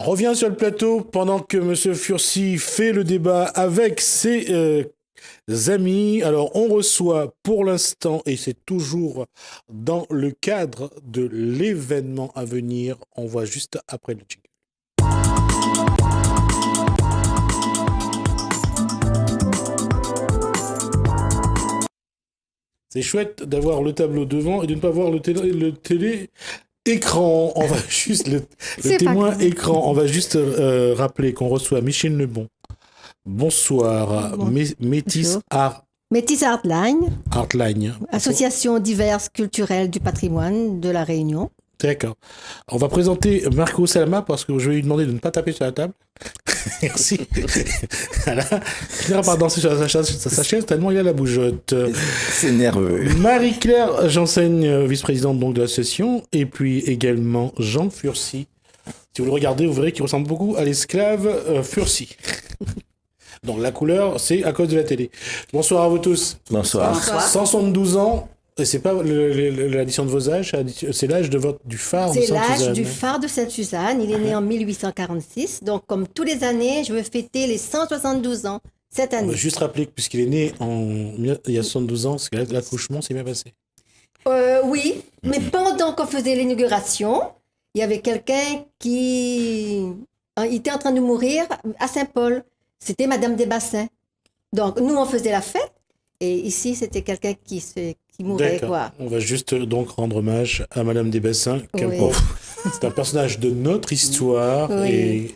On revient sur le plateau pendant que M. Furcy fait le débat avec ses amis. Alors, on reçoit pour l'instant, et c'est toujours dans le cadre de l'événement à venir, on voit juste après le jingle. C'est chouette d'avoir le tableau devant et de ne pas voir le télé écran. On va juste le témoin écran. On va juste rappeler qu'on reçoit Michel Lebon. Bonsoir. Métis Artline. Artline. Association diverse culturelle du patrimoine de la Réunion. D'accord. On va présenter Marco Salama parce que je vais lui demander de ne pas taper sur la table. Merci. Voilà. Il finira par danser sur sa chaise tellement il a la bougeotte. C'est nerveux. Marie-Claire Janssen, vice-présidente donc de l'association, et puis également Jean Furcy. Si vous le regardez, vous verrez qu'il ressemble beaucoup à l'esclave Furcy. Donc la couleur, c'est à cause de la télé. Bonsoir à vous tous. Bonsoir. 172 ans. Et c'est pas l'addition de vos âges, c'est l'âge du phare de Sainte-Suzanne. C'est l'âge du phare de Sainte-Suzanne. Il est né en 1846. Donc, comme tous les années, je veux fêter les 172 ans cette année. On va juste rappeler que puisqu'il est né il y a 72 ans, c'est que l'accouchement s'est bien passé. Oui, mais pendant qu'on faisait l'inauguration, il y avait quelqu'un qui était en train de mourir à Saint-Paul. C'était Madame Desbassins. Donc, nous, on faisait la fête. Et ici, c'était quelqu'un qui mourait, quoi. On va juste donc rendre hommage à Madame Desbassins. Oui. C'est un personnage de notre histoire. Oui. Et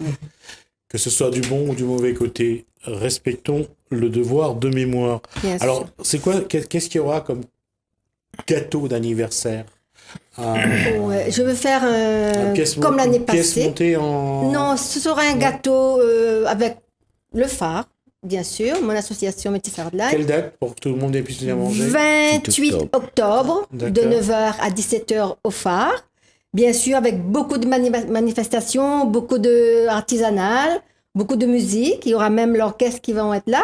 que ce soit du bon ou du mauvais côté, respectons le devoir de mémoire. Bien Alors, sûr. c'est quoi, qu'est-ce qu'il y aura comme gâteau d'anniversaire? Ouais, je veux faire comme l'année pièce passée. montée en... Non, ce sera un gâteau avec le phare, bien sûr, mon association Métis Artline. Quelle date pour que tout le monde puisse venir manger? 28 octobre, de D'accord. 9h à 17h au phare. Bien sûr, avec beaucoup de manifestations, beaucoup d'artisanales, beaucoup de musique. Il y aura même l'orchestre qui va être là.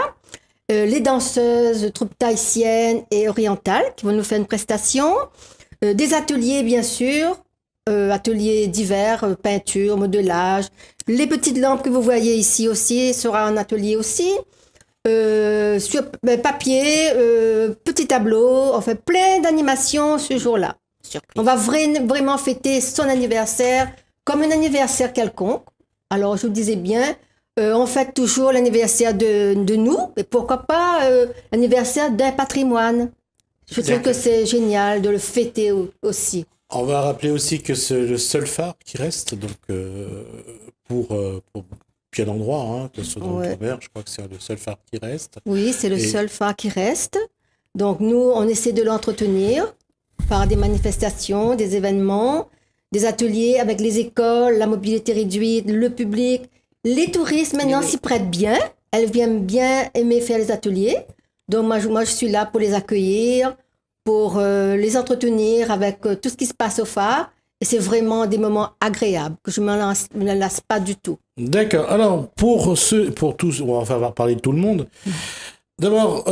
Les danseuses, troupes tahitiennes et orientales qui vont nous faire une prestation. Des ateliers, bien sûr. Ateliers divers, peinture, modelage. Les petites lampes que vous voyez ici aussi sera un atelier aussi. Sur papier, petit tableau, on fait plein d'animations ce jour-là. Surprise. On va vraiment fêter son anniversaire comme un anniversaire quelconque. Alors, je vous disais bien, on fête toujours l'anniversaire de nous, mais pourquoi pas l'anniversaire d'un patrimoine. Je trouve que c'est génial de le fêter aussi. On va rappeler aussi que c'est le seul phare qui reste, donc pour bien endroit, hein, que ce soit dans l'outre-mer, je crois que c'est le seul phare qui reste. Oui, c'est le seul phare qui reste. Donc nous, on essaie de l'entretenir par des manifestations, des événements, des ateliers avec les écoles, la mobilité réduite, le public. Les touristes maintenant s'y prêtent bien. Elles viennent bien aimer faire les ateliers. Donc moi, je suis là pour les accueillir, pour les entretenir avec tout ce qui se passe au phare. Et c'est vraiment des moments agréables que je ne me lasse pas du tout. D'accord. Alors, pour tous, on va parler de tout le monde. D'abord,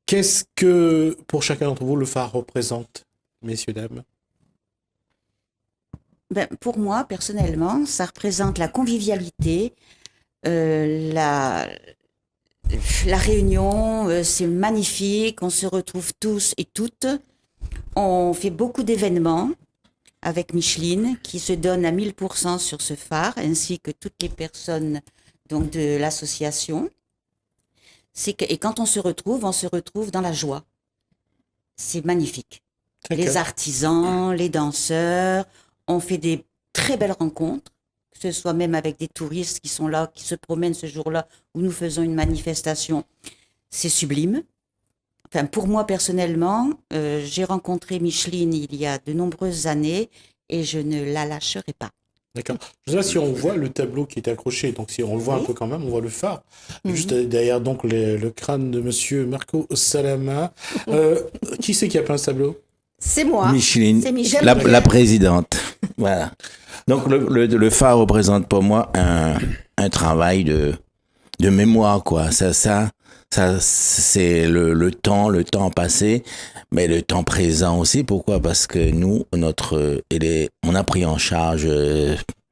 qu'est-ce que, pour chacun d'entre vous, le phare représente, messieurs, dames? Pour moi, personnellement, ça représente la convivialité, la réunion, c'est magnifique, on se retrouve tous et toutes. On fait beaucoup d'événements avec Micheline qui se donne à 1000% sur ce phare, ainsi que toutes les personnes donc, de l'association. Et quand on se retrouve dans la joie. C'est magnifique. D'accord. Les artisans, les danseurs, on fait des très belles rencontres, que ce soit même avec des touristes qui sont là, qui se promènent ce jour-là, où nous faisons une manifestation. C'est sublime. Enfin, pour moi, personnellement, j'ai rencontré Micheline il y a de nombreuses années et je ne la lâcherai pas. D'accord. Je ne sais pas si on voit le tableau qui est accroché, donc si on le voit un peu quand même, on voit le phare. Juste derrière donc le crâne de monsieur Marco Salama. Qui c'est qui a peint ce tableau? C'est moi. Micheline, C'est Micheline. la présidente. Voilà. Donc le phare représente pour moi un travail de mémoire, quoi. Ça c'est le temps passé, mais le temps présent aussi. Pourquoi? Parce que nous, on a pris en charge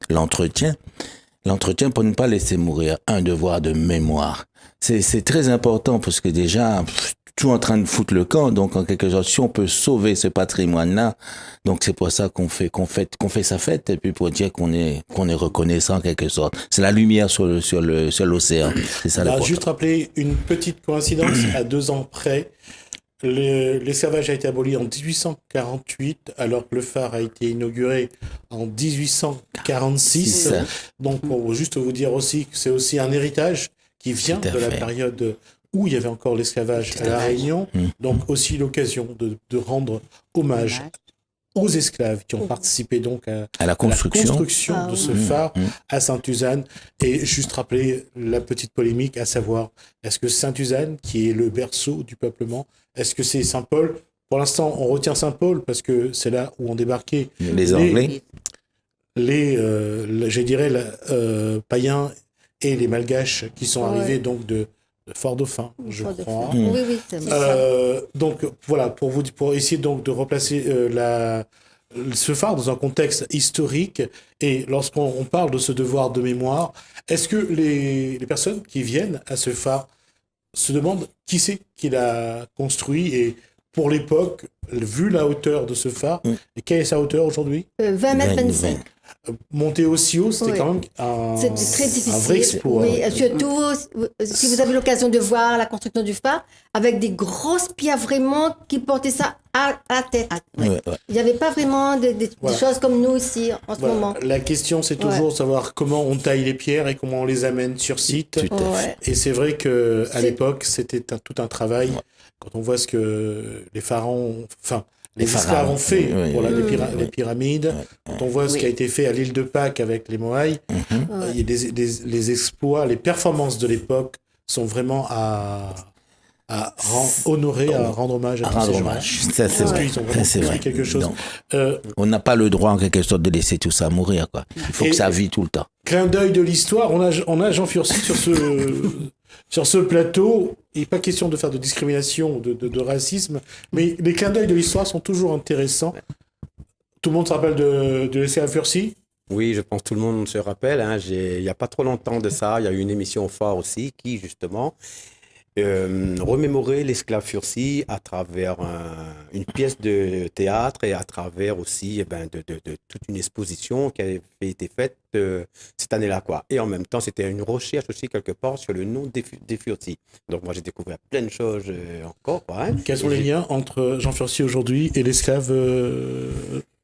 l'entretien. L'entretien pour ne pas laisser mourir, un devoir de mémoire. C'est très important parce que déjà, tout en train de foutre le camp, donc en quelque sorte, si on peut sauver ce patrimoine-là, donc c'est pour ça qu'on fait sa fête, et puis pour dire qu'on est reconnaissant en quelque sorte. C'est la lumière sur l'océan. C'est ça On va l'important. juste rappeler une petite coïncidence à 2 ans près. L'esclavage a été aboli en 1848, alors que le phare a été inauguré en 1846. Donc, pour juste vous dire aussi que c'est aussi un héritage qui vient Tout à de la fait. période où il y avait encore l'esclavage Tout à à La fait. Réunion. Donc, aussi l'occasion de rendre hommage aux esclaves qui ont participé donc À la construction. Ah de ce oui. phare à Sainte-Suzanne. Et juste rappeler la petite polémique, à savoir, est-ce que Sainte-Suzanne, qui est le berceau du peuplement, est-ce que c'est Saint-Paul? Pour l'instant, on retient Saint-Paul parce que c'est là où ont débarqué Les Anglais. je dirais, païens et les malgaches qui sont Ouais. arrivés donc de Fort-Dauphin, je Fort de crois. fer. Oui, c'est ça. Donc voilà, pour essayer donc de replacer ce phare dans un contexte historique, et lorsqu'on parle de ce devoir de mémoire, est-ce que les personnes qui viennent à ce phare se demandent qui c'est qui l'a construit, et pour l'époque, vu la hauteur de ce phare, et quelle est sa hauteur aujourd'hui? 20 mètres 25. Monter aussi haut, c'était Oui. quand même un C'est très difficile. vrai exploit. Oui, surtout si vous avez l'occasion de voir la construction du phare, avec des grosses pierres vraiment qui portaient ça à la tête. Ouais, ouais. Il n'y avait pas vraiment des Voilà. choses comme nous ici en ce Voilà. moment. La question, c'est toujours de savoir comment on taille les pierres et comment on les amène sur site. Tout à fait. Ouais. Et c'est vrai que à C'est- l'époque, c'était tout un travail. Quand on voit ce que les pharaons, enfin, les esclaves pharaons, ont fait oui, pour oui, les pyramides, quand on voit ce qui a été fait à l'île de Pâques avec les Moaïs, il y a les exploits, les performances de l'époque sont vraiment honorer, à rendre hommage à tous ces Rendre gens-là. hommage. Ça, c'est Parce vrai. qu'ils ont Ça, vraiment c'est construit vrai. quelque chose. Donc, Euh, on n'a pas le droit, en quelque sorte, de laisser tout ça mourir, quoi. Il faut Et- que ça vit tout le temps. Clin d'œil de l'histoire, on a Jean Furcy sur ce plateau. Il n'est pas question de faire de discrimination, de racisme, mais les clins d'œil de l'histoire sont toujours intéressants. Tout le monde se rappelle de l'esclave Furcy? Oui, je pense que tout le monde se rappelle. Hein, il n'y a pas trop longtemps de ça, il y a eu une émission au phare aussi qui, justement, remémorait l'esclave Furcy à travers une pièce de théâtre et à travers aussi de toute une exposition qui avait été faite cette année-là, quoi. Et en même temps, c'était une recherche aussi quelque part sur le nom des Furcy. Donc moi, j'ai découvert plein de choses encore, quoi. Hein. Quels sont les liens entre Jean Furcy aujourd'hui et l'esclave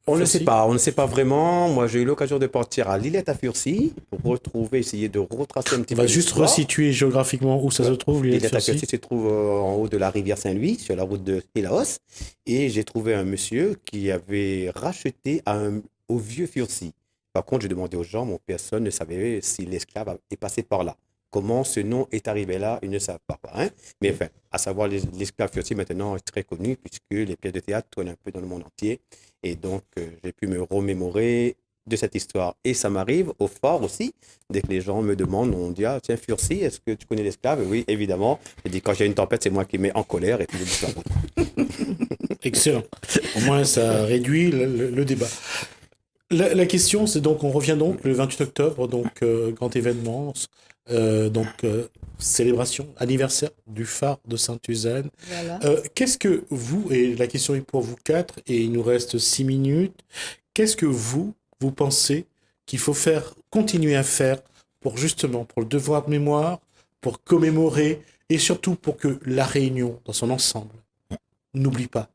On ne Furcy? sait pas, on ne sait pas vraiment. Moi, j'ai eu l'occasion de partir à l'îlette à Furcy pour retrouver, essayer de retracer un petit On peu va juste l'histoire. resituer géographiquement où ça se trouve, l'île de L'îlette à Furcy. Furcy se trouve en haut de la rivière Saint-Louis, sur la route de Hélaos. Et j'ai trouvé un monsieur qui avait racheté au vieux Furcy. Par contre, j'ai demandé aux gens, personne ne savait si l'esclave est passé par là. Comment ce nom est arrivé là, ils ne savent pas. Hein? Mais enfin, à savoir, l'esclave Furcy maintenant est très connu puisque les pièces de théâtre tournent un peu dans le monde entier. Et donc, j'ai pu me remémorer de cette histoire. Et ça m'arrive au phare aussi, dès que les gens me demandent, on dit, ah tiens, Furcy, est-ce que tu connais l'esclave? Oui, évidemment. Je dis, quand j'ai une tempête, c'est moi qui mets en colère et puis je dis la route. Excellent. Au moins, ça réduit le débat. La question, c'est donc, on revient donc le 28 octobre, donc grand événement, célébration, anniversaire du phare de Sainte-Suzanne. Voilà. Qu'est-ce que vous, et la question est pour vous quatre, et il nous reste 6 minutes, qu'est-ce que vous pensez qu'il faut continuer à faire pour le devoir de mémoire, pour commémorer, et surtout pour que la Réunion, dans son ensemble, n'oublie pas.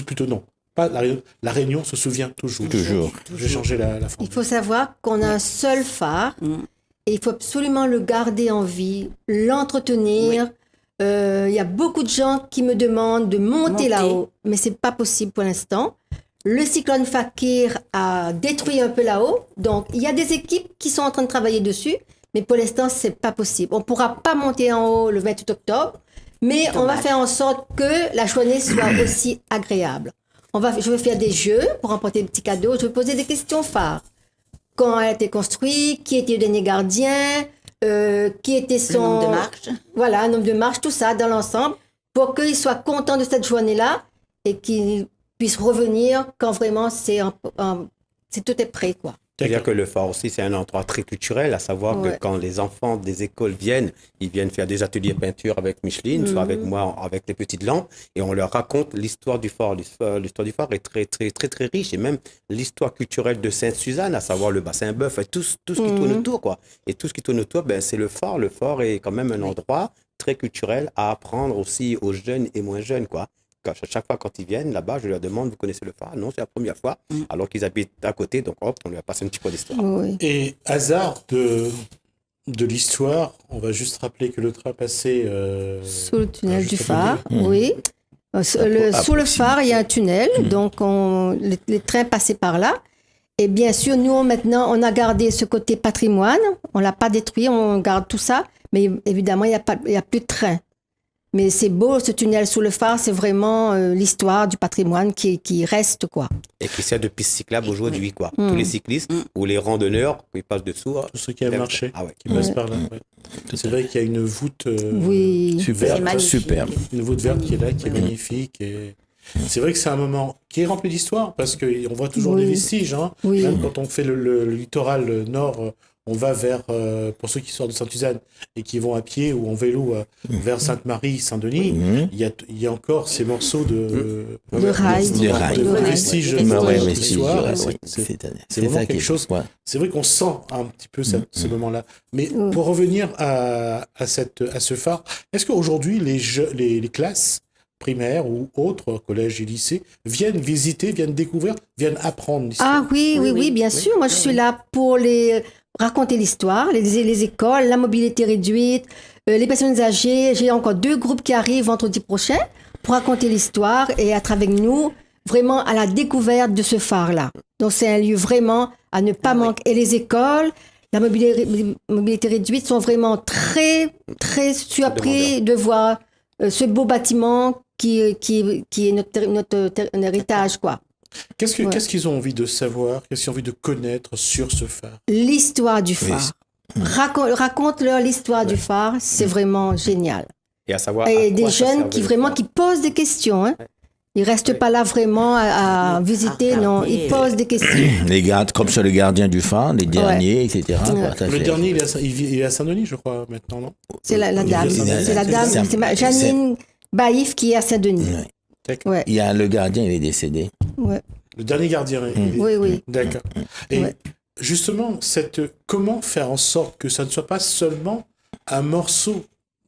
Plutôt non, pas la Réunion se souvient toujours. Toujours. Je vais changer la Il formule. faut savoir qu'on a un seul phare et il faut absolument le garder en vie, l'entretenir. Il y a beaucoup de gens qui me demandent de monter là-haut, mais c'est pas possible pour l'instant. Le cyclone Fakir a détruit un peu là-haut, donc il y a des équipes qui sont en train de travailler dessus, mais pour l'instant, c'est pas possible. On pourra pas monter en haut le 28 octobre, mais on va faire en sorte que la journée soit aussi agréable. Je vais faire des jeux pour remporter des petits cadeaux. Je vais poser des questions phares. Quand elle a été construite, qui était le dernier gardien, qui était son... Le nombre de marches. Voilà, un nombre de marches, tout ça dans l'ensemble, pour qu'ils soient contents de cette journée-là et qu'ils puissent revenir quand vraiment tout est prêt, quoi. C'est-à-dire que le phare aussi, c'est un endroit très culturel, à savoir que quand les enfants des écoles viennent, ils viennent faire des ateliers peinture avec Micheline, soit avec moi, avec les petites lampes, et on leur raconte l'histoire du phare. L'histoire du phare est très, très, très, très riche, et même l'histoire culturelle de Sainte-Suzanne, à savoir le bassin bœuf, et tout ce qui tourne autour, quoi. Et tout ce qui tourne autour, ben, c'est le phare. Le phare est quand même un endroit très culturel à apprendre aussi aux jeunes et moins jeunes, quoi. Chaque fois quand ils viennent là-bas, je leur demande, vous connaissez le phare? Non, c'est la première fois, alors qu'ils habitent à côté, donc hop, on leur passe un petit peu d'histoire. Oui. Et hasard de l'histoire, on va juste rappeler que le train passait Sous le tunnel du juste à phare, côté. oui. Sous le phare, il y a un tunnel, donc les trains passaient par là. Et bien sûr, nous, maintenant, on a gardé ce côté patrimoine. On ne l'a pas détruit, on garde tout ça. Mais évidemment, il n'y a plus de train. Mais c'est beau, ce tunnel sous le phare, c'est vraiment l'histoire du patrimoine qui reste, quoi. Et qui sert de piste cyclable aujourd'hui, quoi. Tous les cyclistes ou les randonneurs, ils passent dessous. Tous ceux qui aiment marcher, Ah ouais. qui passent par là. Ouais. C'est vrai qu'il y a une voûte, Oui. Super, C'est magnifique. superbe. une voûte verte qui est là, qui est magnifique. Et c'est vrai que c'est un moment qui est rempli d'histoire parce qu'on voit toujours Oui. les vestiges. Hein. Oui. Même quand on fait le littoral nord, on va vers, pour ceux qui sortent de Sainte-Suzanne et qui vont à pied ou en vélo vers Sainte-Marie, Saint-Denis, il y a encore ces morceaux de rail. De rail. de Ouais. vestiges Ouais, ouais, de mais l'histoire. ouais, Et ouais, c'est c'est vraiment ça qui quelque est- chose. ouais. C'est vrai qu'on sent un petit peu ce moment-là. Mais pour revenir à ce phare, est-ce qu'aujourd'hui, les classes primaires ou autres, collèges et lycées, viennent visiter, viennent découvrir, viennent apprendre l'histoire? Ah oui, bien sûr. Moi, je suis là pour raconter l'histoire, les écoles, la mobilité réduite, les personnes âgées. J'ai encore 2 groupes qui arrivent vendredi prochain pour raconter l'histoire et être avec nous vraiment à la découverte de ce phare-là. Donc, c'est un lieu vraiment à ne pas manquer. Et les écoles, la mobilité réduite sont vraiment très, très surpris de voir ce beau bâtiment qui est notre héritage, quoi. Qu'est-ce qu'ils ont envie de savoir? Qu'est-ce qu'ils ont envie de connaître sur ce phare? L'histoire du phare. Raconte-leur l'histoire du phare, c'est vraiment génial. Et à savoir. Et à des quoi ça jeunes servait le phare. qui posent des questions. Hein. Ils restent pas là vraiment à visiter, non. regarder. Ils posent des questions. Les gardes, comme ça, le gardien du phare, les derniers, etc. quoi, ça Le fait- dernier, il est à Saint-Denis, je crois, maintenant, non? C'est la dame. C'est C'est la dame. C'est Janine Baïf qui est à Saint-Denis. Ouais. Ouais. Il y a le gardien, il est décédé. Ouais. Le dernier gardien. Oui. D'accord. Et Ouais. justement, comment faire en sorte que ça ne soit pas seulement un morceau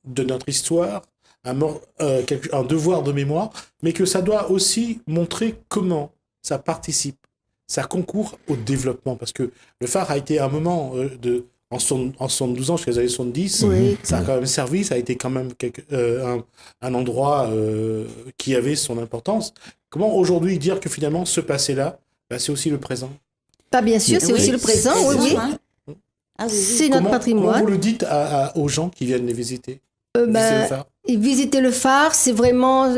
de notre histoire, un devoir de mémoire, mais que ça doit aussi montrer comment ça participe, ça concourt au développement. Parce que le phare a été un moment en 72 ans, jusqu'à les années 70, Oui. ça a quand même servi, ça a été quand même un endroit qui avait son importance. Comment aujourd'hui dire que finalement ce passé-là, bah, c'est aussi le présent? Pas bien sûr, c'est Oui, aussi le présent. c'est Oui. hein. Ah oui, oui. C'est notre Comment patrimoine. vous le dites aux gens qui viennent les visiter? Visiter le phare. Et visiter le phare, c'est vraiment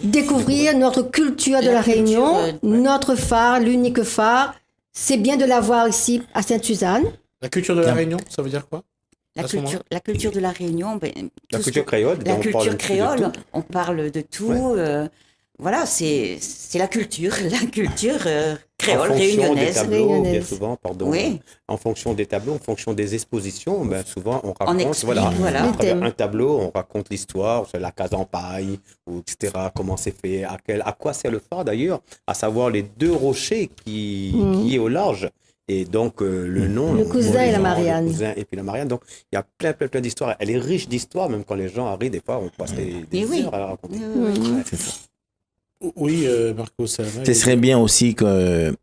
découvrir notre culture de La la Réunion, culture, notre phare, l'unique phare. C'est bien de l'avoir ici à Sainte-Suzanne. La culture de la Réunion, ça veut dire quoi? à ce moment-là? La culture de la Réunion, ben, La tout ce culture que- créole. la on parle un culture petit peu de créole, tout. on parle de tout. Voilà, c'est la culture créole En fonction des réunionnaise. tableaux, bien Réunionnaise. souvent, pardon. Oui. En fonction des tableaux, en fonction des expositions, ben souvent on raconte, explique, voilà, voilà. à Les travers thèmes. un tableau, on raconte l'histoire, c'est la case en paille, ou etc. Comment c'est fait, à quoi sert le phare d'ailleurs, à savoir les 2 rochers qui est au large. Et donc, le nom. Le cousin et la gens, Marianne. Le cousin et puis la Marianne. Donc, il y a plein d'histoires. Elle est riche d'histoires, même quand les gens arrivent, des fois, on passe des oui. heures à la raconter. Mhm. Ouais. C'est ça. Oui, Marco, ça va. Ce serait bien aussi que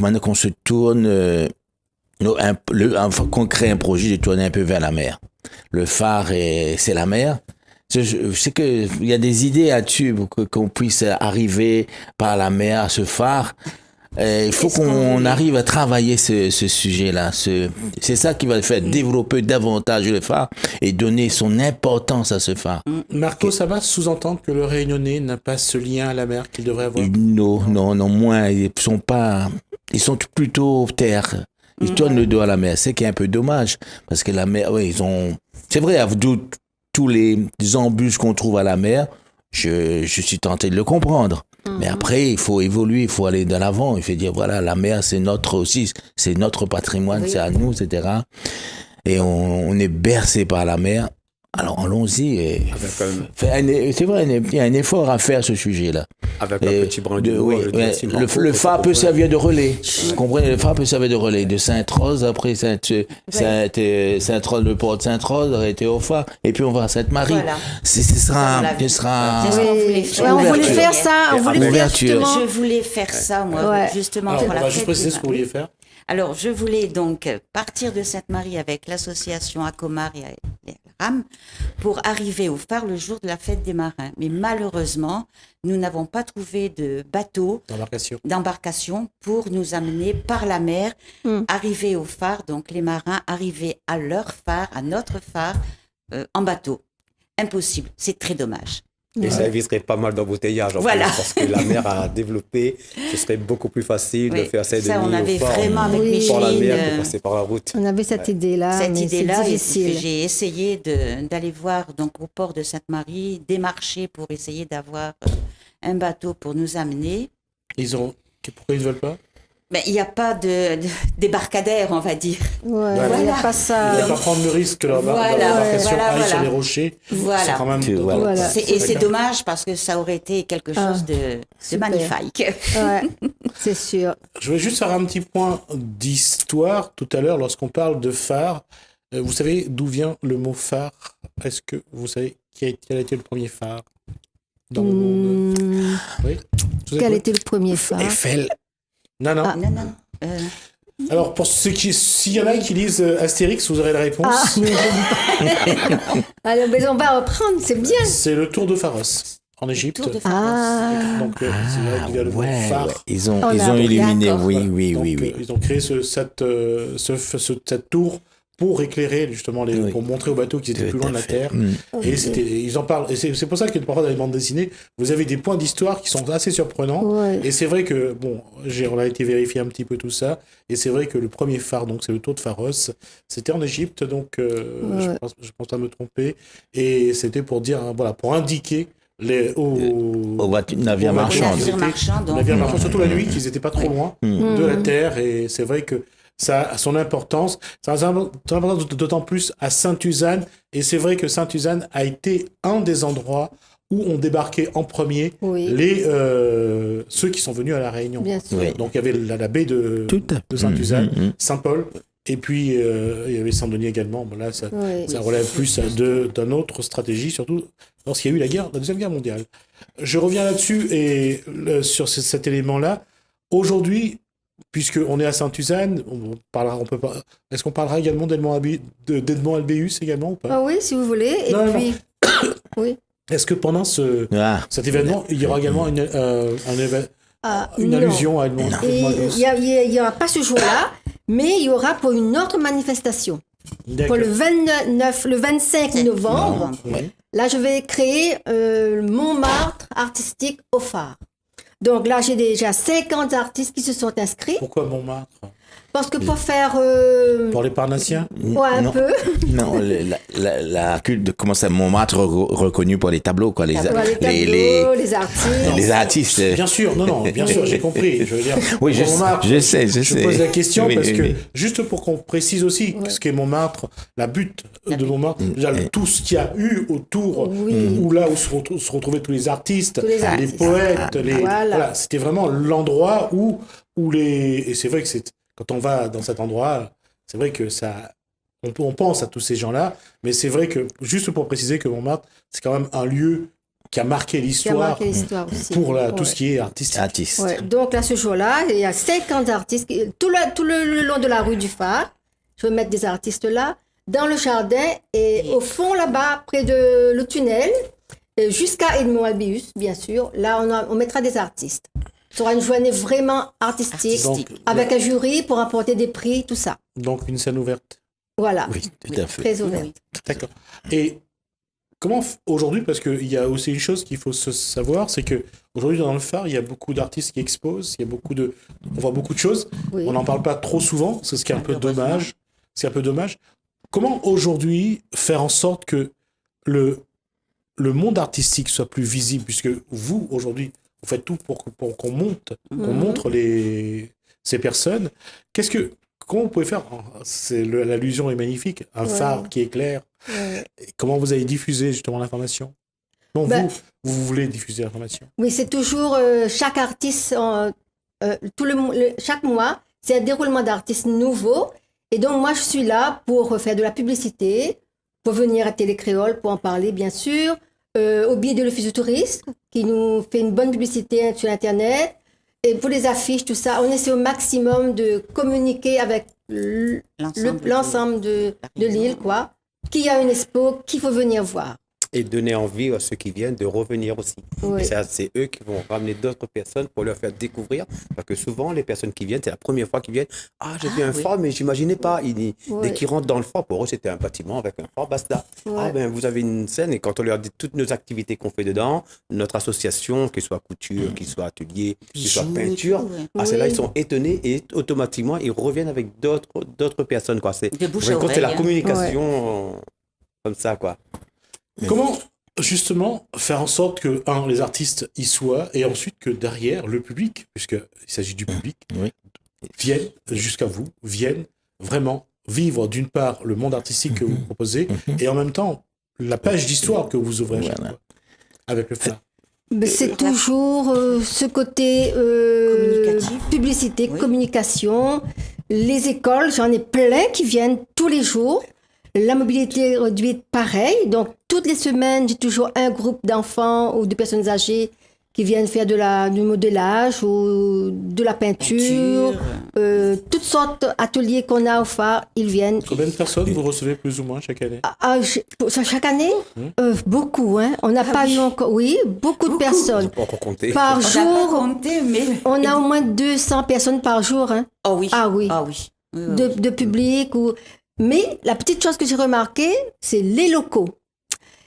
maintenant qu'on se tourne, qu'on crée un projet de tourner un peu vers la mer. Le phare, c'est la mer. Je sais qu'il y a des idées là-dessus pour qu'on puisse arriver par la mer à ce phare. Il faut qu'on arrive à travailler ce sujet-là. C'est ça qui va le faire développer davantage le phare et donner son importance à ce phare. Marco, ça va sous-entendre que le Réunionnais n'a pas ce lien à la mer qu'il devrait avoir? Non, moins. Ils sont plutôt terre. Ils tournent le dos à la mer. C'est qui est un peu dommage. Parce que la mer, oui, c'est vrai, avec tous les embûches qu'on trouve à la mer, je suis tenté de le comprendre. Mais après, il faut évoluer, il faut aller de l'avant. Il faut dire, voilà, la mer, c'est notre aussi, c'est notre patrimoine, Oui. c'est à nous, etc. Et on est bercé par la mer. Alors, allons-y. C'est vrai, il y a un effort à faire à ce sujet-là. Avec Et un petit brin de oui, je dis ouais, ainsi, mais en le gros, le faut phare peut comprendre. servir de relais. Vous comprenez, le phare peut servir de relais. De Sainte-Rose, après Sainte-Rose, le port de Sainte-Rose aurait été au phare. Et puis on va à Sainte-Marie. Voilà. Ce Ça, on sera, l'a vu. ce sera C'est ce qu'on voulait faire. Ouais, on voulait Ouverture. faire ça, on voulait faire Ouverture. justement. Je voulais faire ça, moi, Ouais. justement Alors, pour on la va fête juste préciser des ce que vous vouliez Maris. faire. Alors, je voulais donc partir de Sainte-Marie avec l'association Acomar et RAM pour arriver au phare le jour de la fête des marins. Mais malheureusement, nous n'avons pas trouvé de bateau, d'embarcation pour nous amener par la mer, arriver au phare. Donc, les marins arriver à leur phare, à notre phare, en bateau. Impossible. C'est très dommage. Et ça éviterait pas mal d'embouteillages en Voilà. plus, parce que la mer a développé, ce serait beaucoup plus facile de Oui, faire Saint-Denis ça, on avait au phare, vraiment avec Oui. par la Micheline, mer, de passer par la route. On avait cette idée-là, cette mais idée-là, c'est et difficile. j'ai essayé d'aller voir donc au port de Sainte-Marie, démarcher pour essayer d'avoir un bateau pour nous amener. Pourquoi ils ne veulent pas? Mais il n'y a pas de débarcadère, on va dire. Ouais, Voilà. il n'y a pas Ils ça. ne veulent pas prendre le risque que leur Voilà, embarcation voilà, aille sur voilà. les rochers. Voilà. C'est quand même... Voilà. Et c'est dommage parce que ça aurait été quelque chose de super. magnifique. Ouais, c'est sûr. Je vais juste faire un petit point d'histoire tout à l'heure lorsqu'on parle de phare. Vous savez d'où vient le mot phare? Est-ce que vous savez quel a été le premier phare dans le monde? Oui. Je vous Quel écoute. était le premier phare? Eiffel. Non, non. Ah. Non, non. Alors, pour ceux qui, s'il y en a qui lisent Astérix, vous aurez la réponse. Ah, mais je dis pas. Allez, mais on va reprendre, c'est bien. C'est le Tour de Pharos en Égypte. Tour de Pharos. Ah, Donc, c'est là qu'il y a le mot phare. Ils ont, Oh ils là, ont illuminé, d'accord. oui, Voilà. oui, Donc, oui, oui. ils ont créé cette tour pour éclairer justement Oui. pour montrer aux bateaux qu'ils étaient Tout plus loin à de la fait. Terre. Mm. Et ils en parlent. Et c'est pour ça que parfois dans les bandes dessinées, vous avez des points d'histoire qui sont assez surprenants. ouais. Et c'est vrai que, bon, on a été vérifier un petit peu tout ça, et c'est vrai que le premier phare, donc c'est le Tour de Pharos, c'était en Égypte, donc je pense pas me tromper, et c'était pour dire, hein, voilà, pour indiquer Au navire aux marchand. qu'ils navires étaient- marchands, donc. navires marchands, surtout la nuit, qu'ils n'étaient pas trop loin de la Terre, et c'est vrai que ça a son importance. Ça a son importance d'autant plus à Sainte-Suzanne, et c'est vrai que Sainte-Suzanne a été un des endroits où ont débarqué en premier Oui. ceux qui sont venus à La Réunion. Bien sûr. Oui. Donc il y avait la baie de Tout à fait. Sainte-Suzanne, Saint-Paul, et puis il y avait Saint-Denis également. Bon, là, ça Oui. relève plus d'une autre stratégie, surtout lorsqu'il y a eu la Deuxième Guerre mondiale. Je reviens là-dessus et sur cet élément-là. Aujourd'hui, puisqu'on est à Sainte-Suzanne, est-ce qu'on parlera également d'Edmond Albéus également ou pas? Ah oui, si vous voulez. Et Non, non, puis, oui. Est-ce que pendant Ah, cet événement, il y aura également une Non. allusion à Edmond Et Albéus? il n'y aura pas ce jour-là, mais il y aura pour une autre manifestation. Pour le 25 novembre, Oui. là, je vais créer le Montmartre artistique au phare. Donc là, j'ai déjà 50 artistes qui se sont inscrits. Pourquoi Montmartre? Parce que pour faire... Pour les Parnassiens? ouais, un non. peu. Non, la culte, comment ça, Montmartre reconnu pour les tableaux, quoi. Les tableaux, les artistes. les artistes. Bien sûr, non, bien sûr, j'ai compris. Je veux dire, Oui, je Montmartre, sais. Je pose la question Oui, parce oui, que, oui. juste pour qu'on précise aussi ce qu'est Montmartre, la butte de Montmartre, déjà, tout ce qu'il y a eu autour, Oui. où là où se retrouvaient tous les artistes, Tous les les artistes. poètes, Voilà. voilà, c'était vraiment l'endroit où et c'est vrai que quand on va dans cet endroit, c'est vrai que on pense à tous ces gens-là, mais c'est vrai que, juste pour préciser que Montmartre, c'est quand même un lieu qui a marqué Qui a l'histoire marqué l'histoire aussi. pour tout Ouais. ce qui est artistique. Artistes. Ouais. Donc là, ce jour-là, il y a 50 artistes. Tout le long de la rue du phare, je vais mettre des artistes là, dans le jardin et au fond là-bas, près de le tunnel, jusqu'à Edmond Albéus, bien sûr. Là, on mettra des artistes. Ce sera une journée vraiment artistique, Donc, avec un jury pour apporter des prix, tout ça. Donc une scène ouverte. Voilà, Oui, tout à fait. très ouverte. D'accord. Et comment aujourd'hui, parce qu'il y a aussi une chose qu'il faut savoir, c'est que aujourd'hui dans le phare, il y a beaucoup d'artistes qui exposent, on voit beaucoup de choses. Oui. On n'en parle pas trop souvent, c'est ce qui est un peu dommage. C'est un peu dommage. Comment aujourd'hui faire en sorte que le monde artistique soit plus visible, puisque vous aujourd'hui vous faites tout pour qu'on montre ces personnes. Comment vous pouvez faire? L'allusion est magnifique, un phare qui éclaire. Comment vous allez diffuser justement l'information? Non, vous voulez diffuser l'information? Oui, c'est toujours chaque artiste, chaque mois, c'est un déroulement d'artistes nouveaux. Et donc, moi, je suis là pour faire de la publicité, pour venir à Télé Créole, pour en parler, bien sûr, au biais de l'Office du tourisme, qui nous fait une bonne publicité sur Internet. Et pour les affiches, tout ça, on essaie au maximum de communiquer avec l'ensemble de l'île, quoi. Qu'il y a une expo, qu'il faut venir voir. Et donner envie à ceux qui viennent de revenir aussi. Oui. Et ça, c'est eux qui vont ramener d'autres personnes pour leur faire découvrir. Parce que souvent, les personnes qui viennent, c'est la première fois qu'ils viennent. Ah, j'ai vu un phare, mais j'imaginais pas. Dès qu'ils rentrent dans le phare, pour eux, c'était un bâtiment avec un phare, basta. Ah, ben, vous avez une scène. Et quand on leur dit toutes nos activités qu'on fait dedans, notre association, qu'il soit couture, qu'il soit atelier, qu'il soit peinture, c'est là, ils sont étonnés et automatiquement, ils reviennent avec d'autres personnes, quoi. C'est la communication comme ça, quoi. Comment, justement, faire en sorte que, les artistes y soient, et ensuite que derrière, le public, puisqu'il s'agit du public, vienne jusqu'à vous, vienne vraiment vivre, d'une part, le monde artistique que vous proposez, et en même temps, la page d'histoire que vous ouvrez à chaque fois, avec le phare. C'est toujours ce côté publicité, communication. Les écoles, j'en ai plein qui viennent tous les jours. La mobilité réduite, pareil. Donc, toutes les semaines, j'ai toujours un groupe d'enfants ou de personnes âgées qui viennent faire du modélage ou de la peinture. Toutes sortes d'ateliers qu'on a au phare, ils viennent. Combien de personnes vous recevez plus ou moins chaque année? Chaque année, beaucoup. Hein. On n'a pas eu encore... Oui, beaucoup de personnes. Pas encore compté. Par jour, mais... on a au moins 200 personnes par jour. Hein. Oh oui. Ah oui. De public ou... Mais la petite chose que j'ai remarquée, c'est les locaux.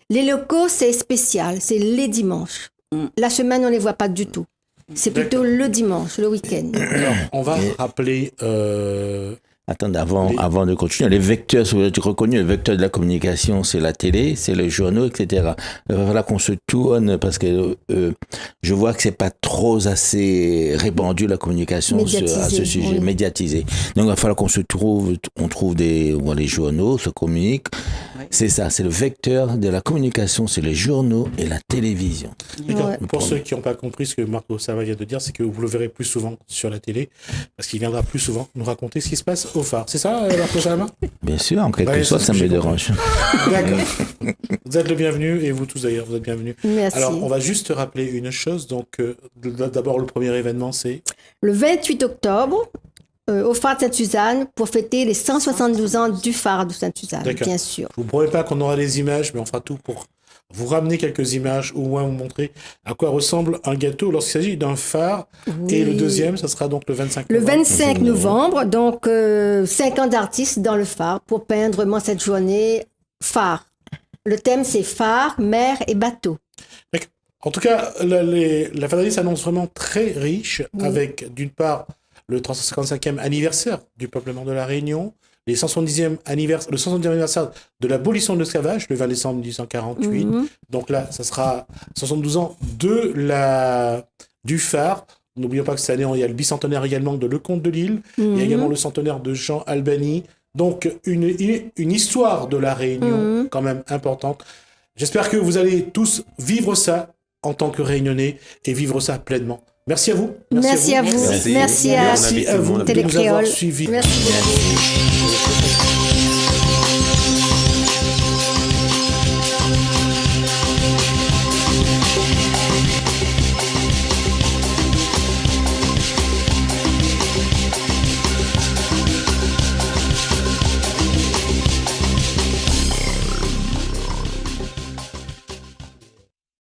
Les locaux, c'est spécial, c'est les dimanches. La semaine, on ne les voit pas du tout. C'est plutôt le dimanche, le week-end. Alors, on va rappeler... Attendez, avant de continuer, les vecteurs, si vous avez reconnu, le vecteur de la communication, c'est la télé, c'est les journaux, etc. Il va falloir qu'on se tourne parce que je vois que c'est pas trop assez répandu la communication à ce sujet, médiatisé. Donc il va falloir qu'on trouve les journaux, se communiquent. Oui. C'est ça, c'est le vecteur de la communication, c'est les journaux et la télévision. Pour ceux qui n'ont pas compris ce que Marco Sava vient de dire, c'est que vous le verrez plus souvent sur la télé, parce qu'il viendra plus souvent nous raconter ce qui se passe au phare. C'est ça, Marco Sava? Bien sûr, en quelque sorte, ça me dérange. D'accord. Vous êtes le bienvenu, et vous tous d'ailleurs, vous êtes bienvenus. Merci. Alors, on va juste rappeler une chose. Donc, d'abord, le premier événement, c'est... Le 28 octobre, au phare de Sainte-Suzanne, pour fêter les 172 ans du phare de Sainte-Suzanne, bien sûr. Je ne vous promets pas qu'on aura les images, mais on fera tout pour vous ramener quelques images, ou au moins vous montrer à quoi ressemble un gâteau lorsqu'il s'agit d'un phare. Oui. Et le deuxième, ça sera donc le 25 novembre. Le 25 novembre, donc 50 d'artistes dans le phare pour peindre vraiment cette journée phare. Le thème, c'est phare, mer et bateau. D'accord. En tout cas, la fin d'année s'annonce vraiment très riche, avec d'une part le 355e anniversaire du peuplement de la Réunion, le 170e anniversaire de l'abolition de l'esclavage, le 20 décembre 1848. Donc là, ça sera 72 ans du phare. N'oublions pas que cette année, il y a le bicentenaire également de Lecomte de Lisle. Il y a également le centenaire de Jean Albany. Donc, une histoire de la Réunion quand même importante. J'espère que vous allez tous vivre ça en tant que Réunionnais et vivre ça pleinement. Merci à vous. Merci à vous. Merci à vous. De nous avoir suivis. Merci.